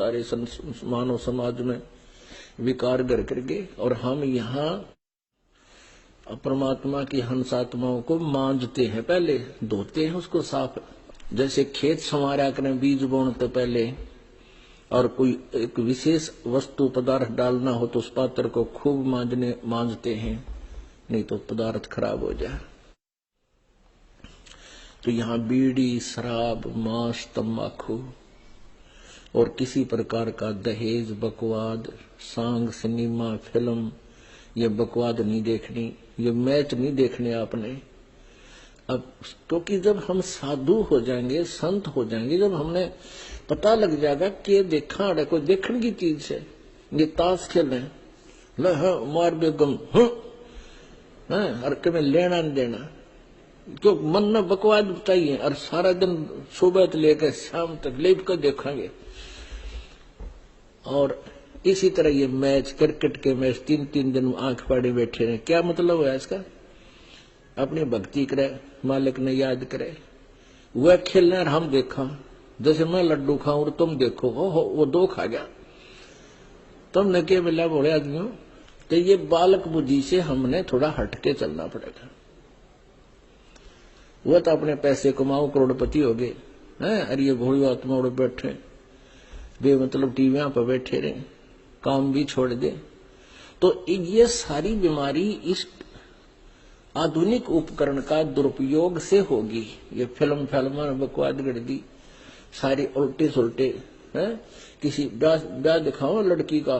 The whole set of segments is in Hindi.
सारे मानव समाज में विकार घर करके, और हम यहाँ परमात्मा की हंसात्माओं को मांजते हैं, पहले धोते हैं उसको साफ। जैसे खेत संवारा करें बीज बोने पहले, और कोई एक विशेष वस्तु पदार्थ डालना हो तो उस पात्र को खूब मांजते हैं, नहीं तो पदार्थ खराब हो जाए। तो यहाँ बीड़ी, शराब, मांस, तंबाकू और किसी प्रकार का दहेज, बकवाद, सांग, सिनेमा, फिल्म, ये बकवाद नहीं देखनी, ये मैच नहीं देखने आपने। अब क्योंकि जब हम साधु हो जाएंगे, संत हो जाएंगे, जब हमने पता लग जाएगा कि देखा है कोई देखने की चीज है, ये ताश खेल रहे मार बेगम और में लेना नहीं देना, क्यों मन में बकवाद बताइए, और सारा दिन सुबह से लेकर शाम तक लेप कर देखेंगे। और इसी तरह ये मैच, क्रिकेट के मैच 3-3 दिन आंख फाड़े बैठे रहे, क्या मतलब है इसका? अपनी भक्ति करे, मालिक ने याद करे, वह खेलने और हम देखा। जैसे मैं लड्डू खाऊं और तुम देखो, वो 2 खा गया, तुमने क्या मिला बोले आदमियों। तो ये बालक बुद्धि से हमने थोड़ा हटके चलना पड़ेगा। वह तो अपने पैसे कमाओ, करोड़पति हो गए हैं, अरे ये भोली आत्मा उड़ बैठे वे, मतलब टीवियां पर बैठे रहे, काम भी छोड़ दे। तो ये सारी बीमारी इस आधुनिक उपकरण का दुरुपयोग से होगी। ये फिल्म बकवाद कर दी, सारी उल्टे सुलटे हैं। किसी ब्याह दिखाओ लड़की का,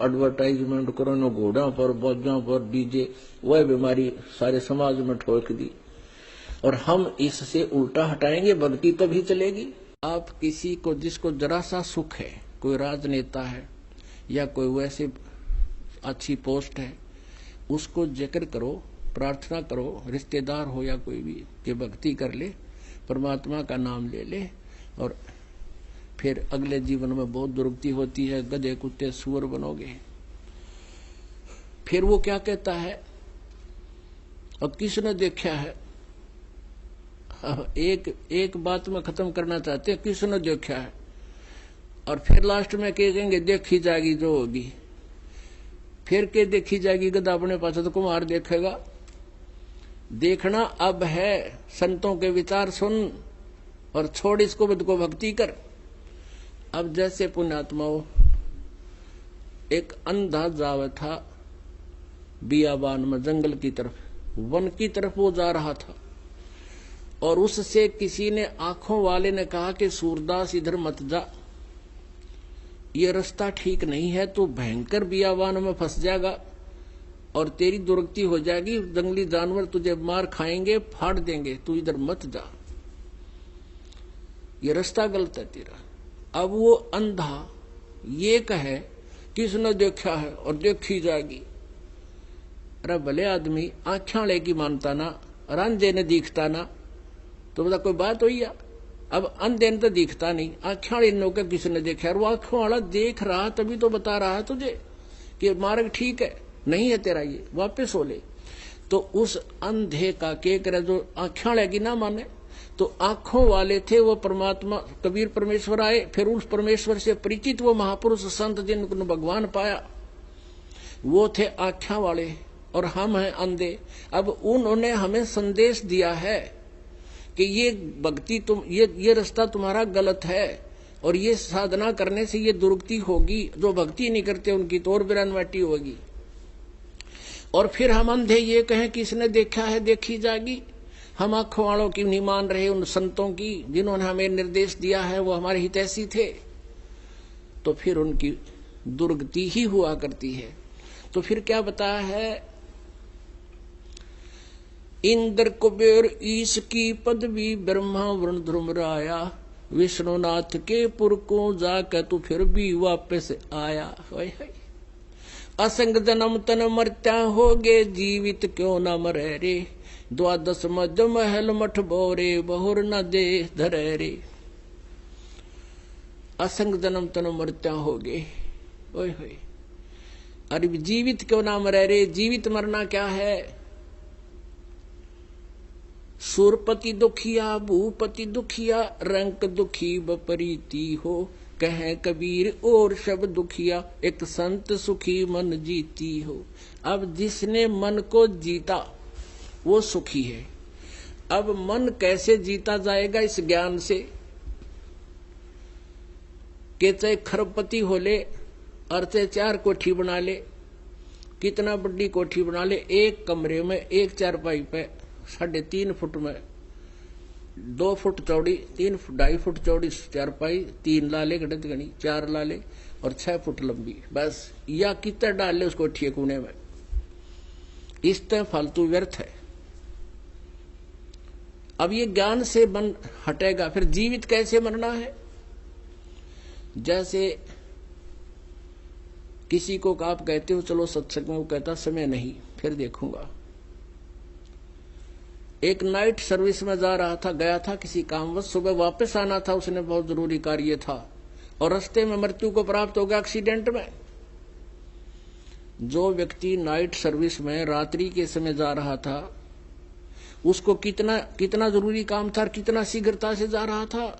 एडवर्टाइजमेंट करो न, घोड़ा पर, बाजा पर, डीजे, वह बीमारी सारे समाज में ठोक दी। और हम इससे उल्टा हटाएंगे, भक्ति तभी चलेगी। आप किसी को, जिसको जरा सा सुख है, कोई राजनेता है या कोई वैसे अच्छी पोस्ट है, उसको जिक्र करो, प्रार्थना करो, रिश्तेदार हो या कोई भी, कि भक्ति कर ले, परमात्मा का नाम ले ले, और फिर अगले जीवन में बहुत दुर्गति होती है, गधे कुत्ते सुअर बनोगे। फिर वो क्या कहता है, और किसने देखा है, एक बात में खत्म करना चाहते हैं, किसने देखा है, और फिर लास्ट में कहेंगे देखी जाएगी जो होगी। फिर के देखी जाएगी, गधा अपने पास तो कुमार देखेगा। देखना अब है, संतों के विचार सुन और छोड़ इसको, बुद्ध को भक्ति कर। अब जैसे पुण्यात्माओं, एक अंधा जावा था बियाबान में, जंगल की तरफ, वन की तरफ वो जा रहा था, और उससे किसी ने, आंखों वाले ने कहा कि सूरदास इधर मत जा, ये रास्ता ठीक नहीं है, तो भयंकर बियाबान में फंस जाएगा और तेरी दुर्गति हो जाएगी, जंगली जानवर तुझे मार खाएंगे, फाड़ देंगे, तू इधर मत जा, ये रास्ता गलत है तेरा। अब वो अंधा ये कहे किसने देखा है और देखी जाएगी। अरे भले आदमी, आंखें लेकी मानता ना, और अंधे ने दिखता ना, तो बता कोई बात हुई है। अब अंधे ने तो दिखता नहीं, आंखें इन का किसने देखा, और वो आंखों वाला देख रहा तभी तो बता रहा है तुझे कि मार्ग ठीक है, नहीं है तेरा, ये वापस हो ले। तो उस अंधे का के करे, जो आंखें लेगी ना माने, तो आंखों वाले थे वो परमात्मा कबीर परमेश्वर आए, फिर उस परमेश्वर से परिचित वो महापुरुष संत जिनको भगवान पाया, वो थे आंखें वाले, और हम हैं अंधे। अब उन्होंने हमें संदेश दिया है कि ये भक्ति ये रास्ता तुम्हारा गलत है, और ये साधना करने से ये दुर्गति होगी, जो भक्ति नहीं करते उनकी तो और बिरानवाटी होगी। और फिर हम अंधे ये कहें कि इसने देखा है देखी जाएगी। हम आंखों वालों की नहीं मान रहे, उन संतों की जिन्होंने हमें निर्देश दिया है, वो हमारे हितैषी थे, तो फिर उनकी दुर्गति ही हुआ करती है। तो फिर क्या बताया है, इंद्र कुबेर ईश की पदवी, ब्रह्मा वरुण ध्रुव राया, विष्णुनाथ के पुर को जाकर तू फिर भी वापस आया। असंग जन्म तन मरत्या होगे, जीवित क्यों न मरे रे, द्वादश मध्य महल मठ बोरे, बहुर न दे धरे रे। असंग जन्म तन मरत्या होगे, ओए होए, अरे जीवित क्यों ना मरे रे। जीवित मरना क्या है, सुरपति दुखिया, भूपति दुखिया, रंक दुखी बपरीती हो, कहे कबीर और सब दुखिया, एक संत सुखी मन जीती हो। अब जिसने मन को जीता वो सुखी है। अब मन कैसे जीता जाएगा? इस ज्ञान से कि चाहे खरबपति हो ले और चाहे 4 कोठी बना ले, कितना बड़ी कोठी बना ले, एक कमरे में एक चारपाई पे 3.5 फुट में 2 फुट चौड़ी 2.5 फुट चौड़ी चारपाई, 3 ला ले गणित गणी, 4 ला ले और 6 फुट लंबी, बस। या कितना डाल ले उस कोठी कोने में, इस तरह फालतू व्यर्थ है। अब ये ज्ञान से मन हटेगा, फिर जीवित कैसे मरना है? जैसे किसी को आप कहते हो चलो सत्संग में, वो कहता समय नहीं, फिर देखूंगा। एक नाइट सर्विस में जा रहा था, गया था किसी कामवश, सुबह वापस आना था, उसने बहुत जरूरी कार्य था और रास्ते में मृत्यु को प्राप्त हो गया एक्सीडेंट में। जो व्यक्ति नाइट सर्विस में रात्रि के समय जा रहा था, उसको कितना जरूरी काम था, कितना शीघ्रता से जा रहा था,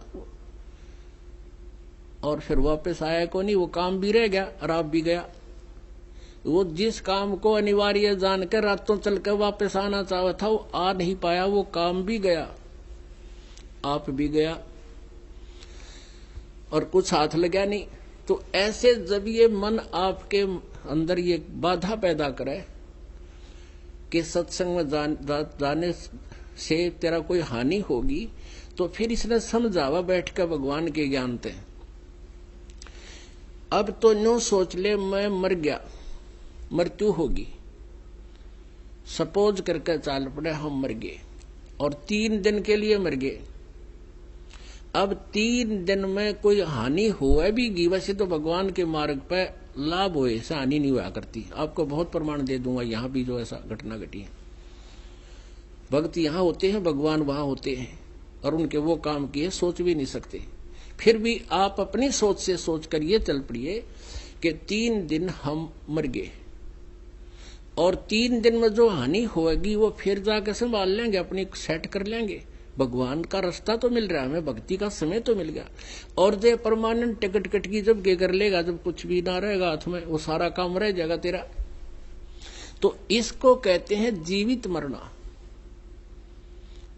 और फिर वापस आया को नहीं, वो काम भी रह गया और आप भी गया। वो जिस काम को अनिवार्य जानकर रातों चलकर वापस आना चाहा था, वो आ नहीं पाया, वो काम भी गया, आप भी गया, और कुछ हाथ लगा नहीं। तो ऐसे जब ये मन आपके अंदर ये बाधा पैदा करे कि सत्संग में जाने से तेरा कोई हानि होगी, तो फिर इसने समझावा बैठकर भगवान के ज्ञान थे। अब तो न्यू सोच ले मैं मर गया, मृत्यु होगी, सपोज करके चाल पड़े हम मर गए और 3 दिन के लिए मर गए। अब 3 दिन में कोई हानि हुआ भी गी, वैसे तो भगवान के मार्ग पे लाभ हुए से हानि नहीं हुआ करती। आपको बहुत प्रमाण दे दूंगा, यहां भी जो ऐसा घटना घटी है। भक्त यहां होते हैं, भगवान वहां होते हैं, और उनके वो काम किए सोच भी नहीं सकते। फिर भी आप अपनी सोच से सोच कर ये चल पड़िए कि 3 दिन हम मर गए, और 3 दिन में जो हानि होगी वो फिर जाकर संभाल लेंगे, अपनी सेट कर लेंगे। भगवान का रास्ता तो मिल रहा है हमें, भक्ति का समय तो मिल गया। और जो परमानेंट टिकट कट की जब के कर लेगा, जब कुछ भी ना रहेगा हाथ में, वो सारा काम रह जाएगा तेरा। तो इसको कहते हैं जीवित मरना।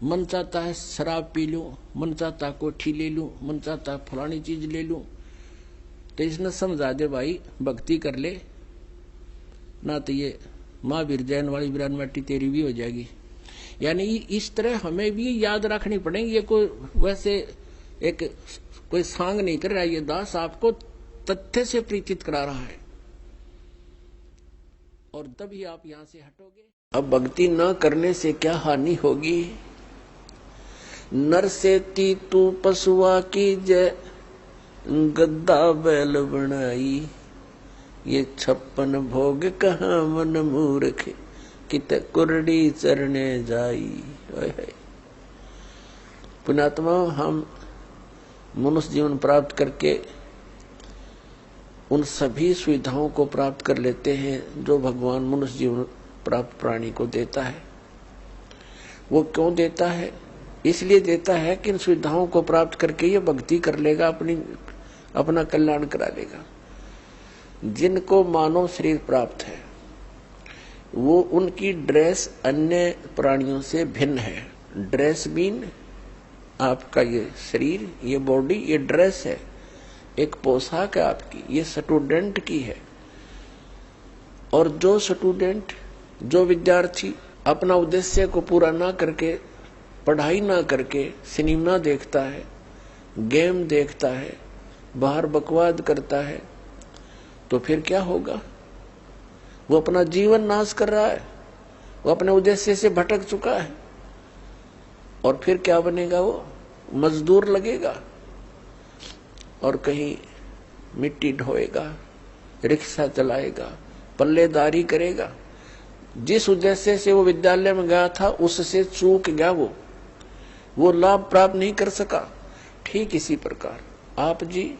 मन चाहता है शराब पी लूं, मन चाहता है कोठी ले लूं, मन चाहता है फलानी चीज ले लूं, तो इसने समझा दे भाई भक्ति कर ले, ना तो ये महावीर जैन वाली विरानवाटी तेरी भी हो जाएगी। यानी इस तरह हमें भी याद रखनी पड़ेगी। ये कोई वैसे एक कोई सांग नहीं कर रहा है, ये दास आपको तथ्य से परिचित करा रहा है, और तभी आप यहां से हटोगे। अब भक्ति न करने से क्या हानि होगी? नर से ती तू पशुआ की जय, गद्दा बैल बनाई, ये 56 भोग कहाँ मन मूर्ख, कित कुरडी चरने जाई। पुण्यात्मा, हम मनुष्य जीवन प्राप्त करके उन सभी सुविधाओं को प्राप्त कर लेते हैं जो भगवान मनुष्य जीवन प्राप्त प्राणी को देता है। वो क्यों देता है? इसलिए देता है कि इन सुविधाओं को प्राप्त करके ये भक्ति कर लेगा, अपना कल्याण करा लेगा। जिनको मानव शरीर प्राप्त है, वो उनकी ड्रेस अन्य प्राणियों से भिन्न है। ड्रेस मीन आपका ये शरीर, ये बॉडी, ये ड्रेस है, एक पोशाक है आपकी, ये स्टूडेंट की है। और जो स्टूडेंट, जो विद्यार्थी अपना उद्देश्य को पूरा ना करके, पढ़ाई ना करके सिनेमा देखता है, गेम देखता है, बाहर बकवाद करता है, तो फिर क्या होगा? वो अपना जीवन नाश कर रहा है, वो अपने उद्देश्य से भटक चुका है। और फिर क्या बनेगा? वो मजदूर लगेगा और कहीं मिट्टी ढोएगा, रिक्शा चलाएगा, पल्लेदारी करेगा। जिस उद्देश्य से वो विद्यालय में गया था उससे चूक गया, वो लाभ प्राप्त नहीं कर सका। ठीक इसी प्रकार आप जी,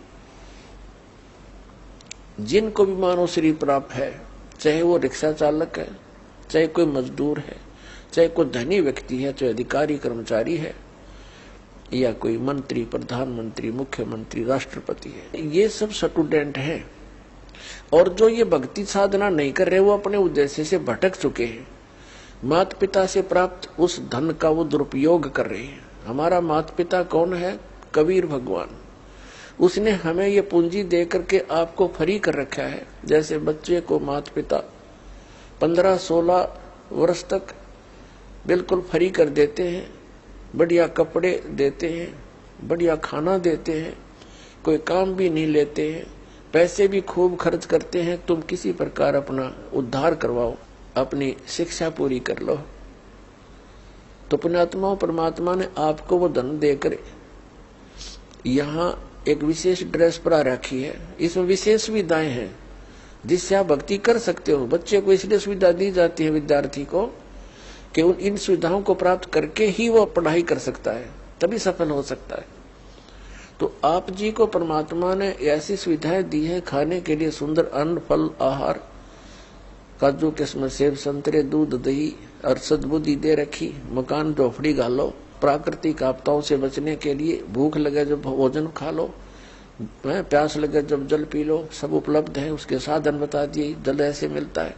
जिनको भी मानव शरीर प्राप्त है, चाहे वो रिक्शा चालक है, चाहे कोई मजदूर है, चाहे कोई धनी व्यक्ति है, चाहे अधिकारी कर्मचारी है, या कोई मंत्री, प्रधानमंत्री, मुख्यमंत्री, राष्ट्रपति है, ये सब स्टूडेंट हैं। और जो ये भक्ति साधना नहीं कर रहे, वो अपने उद्देश्य से भटक चुके हैं। माता पिता से प्राप्त उस धन का वो दुरुपयोग कर रहे हैं। हमारा माता पिता कौन है? कबीर भगवान। उसने हमें ये पूंजी दे करके आपको फ्री कर रखा है। जैसे बच्चे को माता पिता 15-16 वर्ष तक बिल्कुल फ्री कर देते हैं, बढ़िया कपड़े देते हैं, बढ़िया खाना देते हैं, कोई काम भी नहीं लेते हैं, पैसे भी खूब खर्च करते हैं, तुम किसी प्रकार अपना उद्धार करवाओ, अपनी शिक्षा पूरी कर लो। तो पुण्यात्माओं, परमात्मा ने आपको वो धन देकर यहाँ एक विशेष ड्रेस पर रखी है। इसमें विशेष सुविधाएं हैं जिससे आप भक्ति कर सकते हो। बच्चे को इसलिए सुविधा दी जाती है, विद्यार्थी को, कि इन सुविधाओं को प्राप्त करके ही वो पढ़ाई कर सकता है, तभी सफल हो सकता है। तो आप जी को परमात्मा ने ऐसी सुविधाएं दी है, खाने के लिए सुंदर अन्न, फल, आहार, काजू, किस्म, सेब, संतरे, दूध, दही और सद्बुद्धि दे रखी। मकान, झोपड़ी गालो, प्राकृतिक आपदाओं से बचने के लिए भूख लगे जब भोजन खा लो, प्यास लगे जब जल पी लो, सब उपलब्ध है। उसके साधन बता दिए, जल ऐसे मिलता है।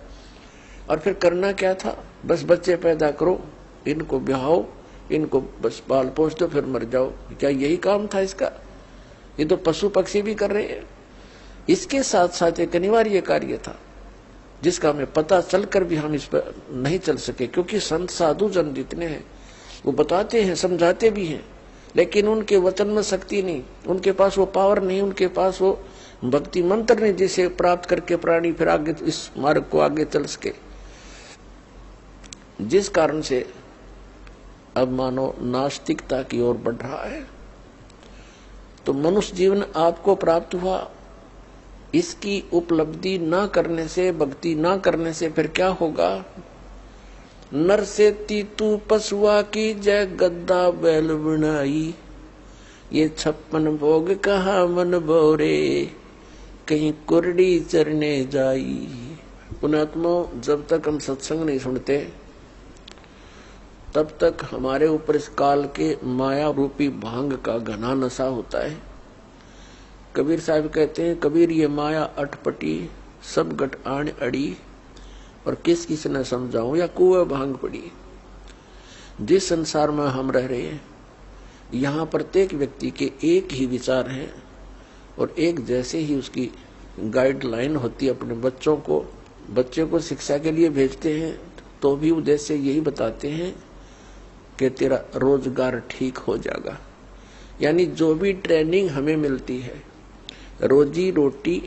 और फिर करना क्या था? बस बच्चे पैदा करो, इनको ब्याहो, इनको बस पाल पोस दो, फिर मर जाओ। क्या यही काम था इसका? ये तो पशु पक्षी भी कर रहे हैं। इसके साथ साथ एक अनिवार्य कार्य था जिसका हमें पता चलकर भी हम इस पर नहीं चल सके, क्योंकि संत साधु जन जितने हैं वो बताते हैं, समझाते भी हैं, लेकिन उनके वचन में शक्ति नहीं, उनके पास वो पावर नहीं, उनके पास वो भक्ति मंत्र नहीं जिसे प्राप्त करके प्राणी फिर आगे इस मार्ग को आगे चल सके। जिस कारण से अब मानो नास्तिकता की ओर बढ़ रहा है। तो मनुष्य जीवन आपको प्राप्त हुआ, इसकी उपलब्धि ना करने से, भक्ति ना करने से फिर क्या होगा? नर से तीतू पशुआ की जय, गद्दा बैल बनाई, ये 56 भोग कहा मन बोरे, कहीं कुरडी चरने जाई। पुण्यात्मा, जब तक हम सत्संग नहीं सुनते तब तक हमारे ऊपर इस काल के माया रूपी भांग का घना नशा होता है। कबीर साहब कहते हैं, कबीर ये माया अटपटी, सब गट आण अड़ी, और किस किस ने समझाऊं, या कुएं भांग पड़ी। जिस संसार में हम रह रहे हैं, यहाँ प्रत्येक व्यक्ति के एक ही विचार हैं और एक जैसे ही उसकी गाइडलाइन होती है। अपने बच्चे को शिक्षा के लिए भेजते हैं तो भी उद्देश्य यही बताते हैं कि तेरा रोजगार ठीक हो जाएगा। यानी जो भी ट्रेनिंग हमें मिलती है, रोजी रोटी